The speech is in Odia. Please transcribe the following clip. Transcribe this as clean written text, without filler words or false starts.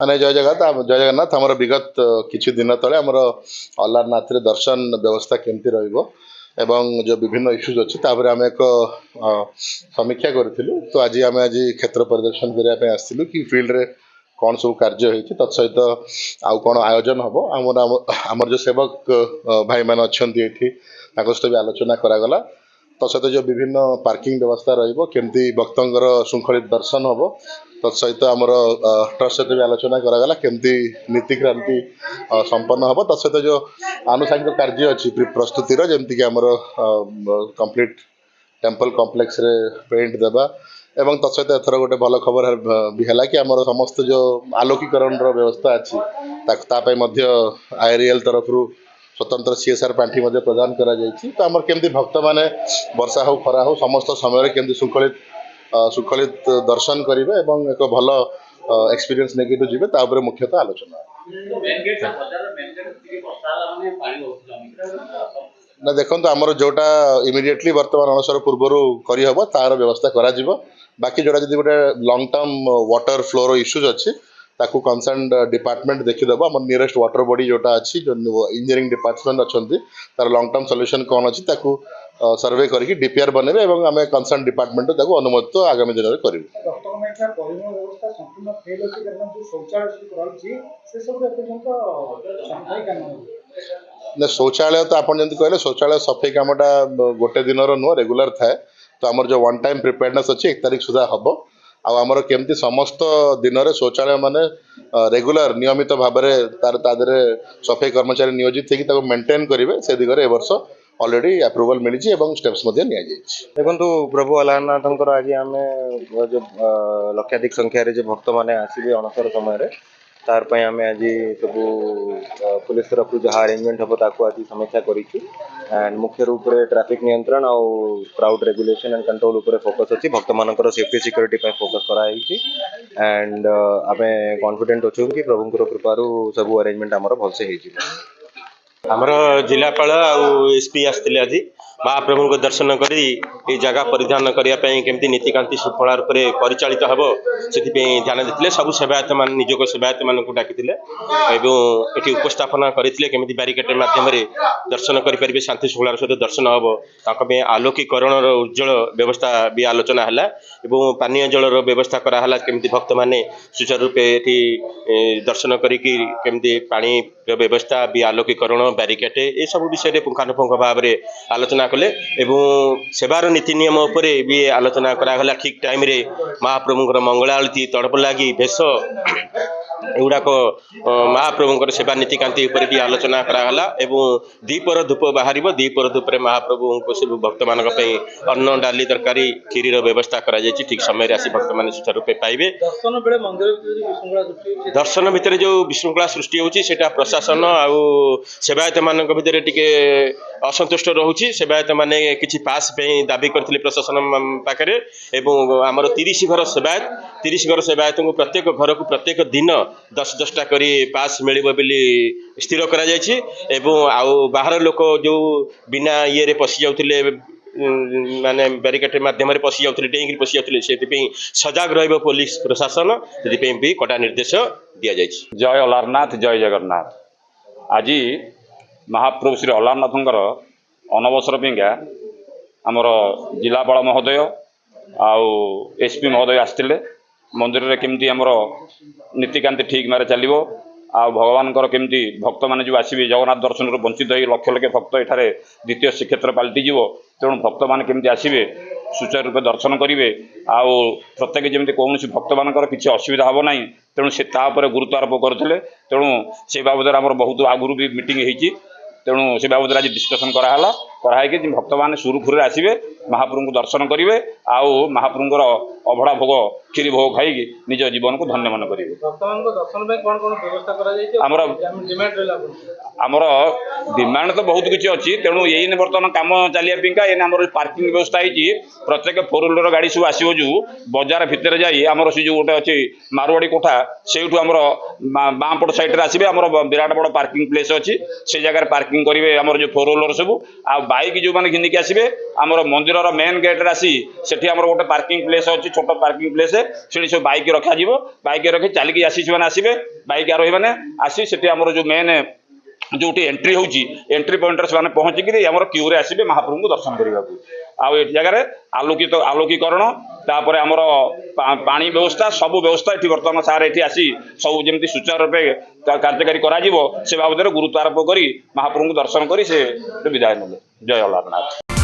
ମାନେ ଜୟ ଜଗନ୍ନାଥ ଆମର ବିଗତ କିଛି ଦିନ ତଳେ ଆମର ଅଲାରନାଥରେ ଦର୍ଶନ ବ୍ୟବସ୍ଥା କେମିତି ରହିବ ଏବଂ ଯେଉଁ ବିଭିନ୍ନ ଇସ୍ୟୁଜ୍ ଅଛି ତାପରେ ଆମେ ଏକ ସମୀକ୍ଷା କରିଥିଲୁ। ତ ଆଜି କ୍ଷେତ୍ର ପରିଦର୍ଶନ କରିବା ପାଇଁ ଆସିଥିଲୁ କି ଫିଲ୍ଡରେ କ'ଣ ସବୁ କାର୍ଯ୍ୟ ହେଇଛି ତତ୍ସହିତ ଆଉ କ'ଣ ଆୟୋଜନ ହେବ। ଆମର ଯେଉଁ ସେବକ ଭାଇମାନେ ଅଛନ୍ତି ଏଠି ତାଙ୍କ ସହିତ ବି ଆଲୋଚନା କରାଗଲା। ତତ୍ସହିତ ଯେଉଁ ବିଭିନ୍ନ ପାର୍କିଂ ବ୍ୟବସ୍ଥା ରହିବ କେମିତି ଭକ୍ତଙ୍କର ଶୃଙ୍ଖଳିତ ଦର୍ଶନ ହେବ ତତ୍ସହିତ ଆମର ଟ୍ରଷ୍ଟ ସହିତ ବି ଆଲୋଚନା କରାଗଲା କେମିତି ନୀତିକ୍ରାନ୍ତି ସମ୍ପନ୍ନ ହେବ। ତତ୍ସହିତ ଯେଉଁ ଆନୁଷାଙ୍ଗିକ କାର୍ଯ୍ୟ ଅଛି ପ୍ରସ୍ତୁତିର ଯେମିତିକି ଆମର କମ୍ପ୍ଲିଟ୍ ଟେମ୍ପଲ୍ କମ୍ପ୍ଲେକ୍ସରେ ପେଣ୍ଟ ଦେବା ଏବଂ ତତ୍ସହିତ ଏଥର ଗୋଟେ ଭଲ ଖବର ବି ହେଲା କି ଆମର ସମସ୍ତ ଯେଉଁ ଆଲୋକୀକରଣର ବ୍ୟବସ୍ଥା ଅଛି ତା ପାଇଁ ମଧ୍ୟ IREL ତରଫରୁ ସ୍ୱତନ୍ତ୍ର CSR ପାଣ୍ଠି ମଧ୍ୟ ପ୍ରଦାନ କରାଯାଇଛି। ତ ଆମର କେମିତି ଭକ୍ତମାନେ ବର୍ଷା ହେଉ ଖରା ହେଉ ସମସ୍ତ ସମୟରେ କେମିତି ଶୃଙ୍ଖଳିତ ଦର୍ଶନ କରିବେ ଏବଂ ଏକ ଭଲ ଏକ୍ସପିରିଏନ୍ସ ନେଇକି ଯିବେ ତା ଉପରେ ମୁଖ୍ୟତଃ ଆଲୋଚନା। ନା ଦେଖନ୍ତୁ ଆମର ଯେଉଁଟା ଇମିଡ଼ିଏଟଲି ବର୍ତ୍ତମାନ ଅଣସର ପୂର୍ବରୁ କରିହେବ ତାର ବ୍ୟବସ୍ଥା କରାଯିବ। ବାକି ଯେଉଁଟା ଯଦି ଗୋଟେ long term water floor issues ଅଛି ତାକୁ କନସର୍ଣ୍ଣ ଡିପାର୍ଟମେଣ୍ଟ ଦେଖିଦେବ। ଆମର ନିୟରେଷ୍ଟ ୱାଟର ବଡି ଯେଉଁଟା ଅଛି ଯେଉଁ ଇଞ୍ଜିନିୟରିଂ ଡିପାର୍ଟମେଣ୍ଟ ଅଛନ୍ତି ତାର ଲଙ୍ଗ ଟର୍ମ ସଲ୍ୟୁସନ୍ କ'ଣ ଅଛି ତାକୁ ସର୍ଭେ କରିକି DPR ବନେଇବେ ଏବଂ ଆମେ କନସର୍ଣ୍ଣ ଡିପାର୍ଟମେଣ୍ଟ ତାକୁ ଅନୁମୋଦିତ ଆଗାମୀ ଦିନରେ କରିବୁ। ନା ଶୌଚାଳୟ ତ ଆପଣ ଯେମିତି କହିଲେ ଶୌଚାଳୟ ସଫେଇ କାମଟା ଗୋଟେ ଦିନର ନୁହଁ ରେଗୁଲାର ଥାଏ। ତ ଆମର ଯେଉଁ ୱାନ୍ ଟାଇମ୍ ପ୍ରିପେୟାରନେସ୍ ଅଛି 1 ତାରିଖ ସୁଦ୍ଧା ହେବ। ଆଉ ଆମର କେମିତି ସମସ୍ତ ଦିନରେ ଶୌଚାଳୟ ମାନେ ରେଗୁଲାର ନିୟମିତ ଭାବରେ ତା ଦେହରେ ସଫେଇ କର୍ମଚାରୀ ନିୟୋଜିତ ହେଇକି ତାକୁ ମେଣ୍ଟେନ୍ କରିବେ ସେ ଦିଗରେ ଏ ବର୍ଷ ଅଲରେଡ଼ି ଆପ୍ରୁଭାଲ୍ ମିଳିଛି ଏବଂ ଷ୍ଟେପ୍ସ ମଧ୍ୟ ନିଆଯାଇଛି। ଦେଖନ୍ତୁ ପ୍ରଭୁ ଅଲାରନାଥଙ୍କର ଆଜି ଆମେ ଯେଉଁ ଲକ୍ଷାଧିକ ସଂଖ୍ୟାରେ ଯେ ଭକ୍ତମାନେ ଆସିବେ ଅଣସର ସମୟରେ ତାର ପାଇଁ ଆମେ ଆଜି ସବୁ ପୁଲିସ ତରଫରୁ ଯାହା ଆରେଞ୍ଜମେଣ୍ଟ ହେବ ତାକୁ ଆଜି ସମୀକ୍ଷା କରିଛୁ। ଆଣ୍ଡ ମୁଖ୍ୟ ରୂପରେ ଟ୍ରାଫିକ୍ ନିୟନ୍ତ୍ରଣ ଆଉ କ୍ରାଉଡ୍ ରେଗୁଲେସନ୍ ଆଣ୍ଡ କଣ୍ଟ୍ରୋଲ ଉପରେ ଫୋକସ୍ ଅଛି। ଭକ୍ତମାନଙ୍କର ସେଫ୍ଟି ସିକ୍ୟୁରିଟି ପାଇଁ ଫୋକସ୍ କରାଯାଇଛି। ଆଣ୍ଡ ଆମେ କନଫିଡେଣ୍ଟ ଅଛୁ କି ପ୍ରଭୁଙ୍କର କୃପାରୁ ସବୁ ଆରେଞ୍ଜମେଣ୍ଟ ଆମର ଭଲସେ ହେଇଯିବ। ଆମର ଜିଲ୍ଲାପାଳ ଆଉ SP ଆସିଥିଲେ ଆଜି ମହାପ୍ରଭୁଙ୍କ ଦର୍ଶନ କରି ଏ ଜାଗା ପରିଧାନ କରିବା ପାଇଁ କେମିତି ନୀତିକାନ୍ତି ଶୃଙ୍ଖଳା ରୂପରେ ପରିଚାଳିତ ହେବ ସେଥିପାଇଁ ଧ୍ୟାନ ଦେଇଥିଲେ। ସବୁ ସେବାୟତମାନେ ନିଯୋଗ ସେବାୟତମାନଙ୍କୁ ଡାକିଥିଲେ ଏବଂ ଏଠି ଉପସ୍ଥାପନା କରିଥିଲେ କେମିତି ବ୍ୟାରିକେଡ୍ ମାଧ୍ୟମରେ ଦର୍ଶନ କରିପାରିବେ, ଶାନ୍ତି ଶୃଙ୍ଖଳାର ସହିତ ଦର୍ଶନ ହେବ। ତାଙ୍କ ପାଇଁ ଆଲୋକୀକରଣର ଉଜ୍ଜଳ ବ୍ୟବସ୍ଥା ବି ଆଲୋଚନା ହେଲା ଏବଂ ପାନୀୟ ଜଳର ବ୍ୟବସ୍ଥା କରାହେଲା କେମିତି ଭକ୍ତମାନେ ସୁଚାରୁ ରୂପେ ଏଠି ଦର୍ଶନ କରିକି କେମିତି ପାଣିର ବ୍ୟବସ୍ଥା ବି ଆଲୋକୀକରଣ ବ୍ୟାରିକେଡ୍ ଏସବୁ ବିଷୟରେ ପୁଙ୍ଖାନୁପୁଙ୍ଖ ଭାବରେ ଆଲୋଚନା କଲେ ଏବଂ ସେବାର ନୀତି ନିୟମ ଉପରେ ବି ଆଲୋଚନା କରାଗଲା। ଠିକ୍ ଟାଇମ୍ରେ ମହାପ୍ରଭୁଙ୍କର ମଙ୍ଗଳ ଆଳତି ତଡ଼ପ ଲାଗି ବେଶ ଏଗୁଡ଼ାକ ମହାପ୍ରଭୁଙ୍କର ସେବା ନୀତିକାନ୍ତି ଉପରେ ବି ଆଲୋଚନା କରାଗଲା ଏବଂ ଦ୍ୱିପହର ଧୂପ ବାହାରିବ। ଦ୍ୱିପହର ଧୂପରେ ମହାପ୍ରଭୁଙ୍କ ସବୁ ଭକ୍ତମାନଙ୍କ ପାଇଁ ଅନ୍ନ ଡାଲି ତରକାରୀ କ୍ଷୀରିର ବ୍ୟବସ୍ଥା କରାଯାଇଛି। ଠିକ୍ ସମୟରେ ଆସି ଭକ୍ତମାନେ ସୁଚାରୁ ରୂପେ ପାଇବେ। ଦର୍ଶନ ଭିତରେ ଯେଉଁ ବିଶୃଙ୍ଖଳା ସୃଷ୍ଟି ହେଉଛି ସେଇଟା ପ୍ରଶାସନ ଆଉ ସେବାୟତମାନଙ୍କ ଭିତରେ ଟିକେ ଅସନ୍ତୁଷ୍ଟ ରହୁଛି। ସେବାୟତମାନେ କିଛି ପାସ୍ ପାଇଁ ଦାବି କରିଥିଲେ ପ୍ରଶାସନ ପାଖରେ ଏବଂ ଆମର 30 ଘର ସେବାୟତଙ୍କୁ ପ୍ରତ୍ୟେକ ଘରକୁ ପ୍ରତ୍ୟେକ ଦିନ 10-10ଟା କରି ପାସ୍ ମିଳିବ ବୋଲି ସ୍ଥିର କରାଯାଇଛି ଏବଂ ଆଉ ବାହାର ଲୋକ ଯେଉଁ ବିନା ଇଏରେ ପଶି ଯାଉଥିଲେ ମାନେ ବ୍ୟାରିକେଡ୍ ମାଧ୍ୟମରେ ପଶି ଯାଉଥିଲେ ଡେଇଁକି ପଶି ଯାଉଥିଲେ ସେଥିପାଇଁ ସଜାଗ ରହିବ ପୋଲିସ ପ୍ରଶାସନ। ସେଥିପାଇଁ ବି କଡ଼ା ନିର୍ଦ୍ଦେଶ ଦିଆଯାଇଛି। ଜୟ ଅଲାରନାଥ ଜୟ ଜଗନ୍ନାଥ। ଆଜି ମହାପ୍ରଭୁ ଶ୍ରୀ ଅଲାରନାଥଙ୍କର ଅନବସର ପାଇଁକା ଆମର ଜିଲ୍ଲାପାଳ ମହୋଦୟ ଆଉ SP ମହୋଦୟ ଆସିଥିଲେ। ମନ୍ଦିରରେ କେମିତି ଆମର ନୀତିକାନ୍ତି ଠିକ୍ ମାରେ ଚାଲିବ ଆଉ ଭଗବାନଙ୍କର କେମିତି ଭକ୍ତମାନେ ଯେଉଁ ଆସିବେ ଜଗନ୍ନାଥ ଦର୍ଶନରୁ ବଞ୍ଚିତ ହୋଇ ଲକ୍ଷ ଲକ୍ଷ ଭକ୍ତ ଏଠାରେ ଦ୍ୱିତୀୟ ଶ୍ରୀକ୍ଷେତ୍ର ପାଲଟିଯିବ। ତେଣୁ ଭକ୍ତମାନେ କେମିତି ଆସିବେ ସୁଚାରୁ ରୂପେ ଦର୍ଶନ କରିବେ ଆଉ ପ୍ରତ୍ୟେକ ଯେମିତି କୌଣସି ଭକ୍ତମାନଙ୍କର କିଛି ଅସୁବିଧା ହେବ ନାହିଁ ତେଣୁ ସେ ତା ଉପରେ ଗୁରୁତ୍ୱ ଆରୋପ କରୁଥିଲେ। ତେଣୁ ସେ ବାବଦରେ ଆମର ବହୁତ ଆଗରୁ ବି ମିଟିଂ ହେଇଛି। ତେଣୁ ସେ ବାବଦରେ ଆଜି ଡିସ୍କସନ୍ କରାହେଇକି ଭକ୍ତମାନେ ସୁରୁଖୁରୁରେ ଆସିବେ ମହାପ୍ରଭୁଙ୍କୁ ଦର୍ଶନ କରିବେ ଆଉ ମହାପ୍ରଭୁଙ୍କର ଅଭଡ଼ା ଭୋଗ କ୍ଷୀରି ଭୋଗ ଖାଇକି ନିଜ ଜୀବନକୁ ଧନ୍ୟ ମନେ କରିବେ। ଆମର ଡିମାଣ୍ଡ ତ ବହୁତ କିଛି ଅଛି। ତେଣୁ ଏଇନେ ବର୍ତ୍ତମାନ କାମ ଚାଲିବା ପାଇଁକା ଏଇନେ ଆମର ପାର୍କିଂ ବ୍ୟବସ୍ଥା ହେଇଛି। ପ୍ରତ୍ୟେକ 4-wheeler ଗାଡ଼ି ସବୁ ଆସିବ ଯେଉଁ ବଜାର ଭିତରେ ଯାଇ ଆମର ସେ ଯେଉଁ ଗୋଟେ ଅଛି ମାରୁଆଡ଼ି କୋଠା ସେଇଠୁ ଆମର ବାଁ ପଟ ସାଇଡ଼ରେ ଆସିବେ। ଆମର ବିରାଟ ବଡ଼ ପାର୍କିଂ ପ୍ଲେସ୍ ଅଛି ସେ ଜାଗାରେ ପାର୍କିଂ କରିବେ ଆମର ଯେଉଁ 4-wheeler ସବୁ ଆଉ बाइक जो मैंने घिनिकी आसवे आमर मंदिर मेन गेट्रे आसी सेठी आमर गोटे पार्किंग प्लेस अच्छी छोट पार्किंग प्लेस से सब बाइक रखा बाइक रखी चलिकी आसी से आसवे बाइक आरोही मैंने आसी से आमर जो मेन जो एंट्री होची एंट्री पॉइंट से पहुँचिकी आम क्यूरे आसवे महाप्रभु को दर्शन करने आउ जगह आलोकित आलोकीकरण तापर आमर पानी व्यवस्था सब व्यवस्था ये बर्तमान सार ये आसी सब जमी सुचारू रूपे कार्यकारी करा से बाबद गुरुत्व आरोप कर महाप्रभु को दर्शन कर विदाय ने जय अल्लाहनाथ।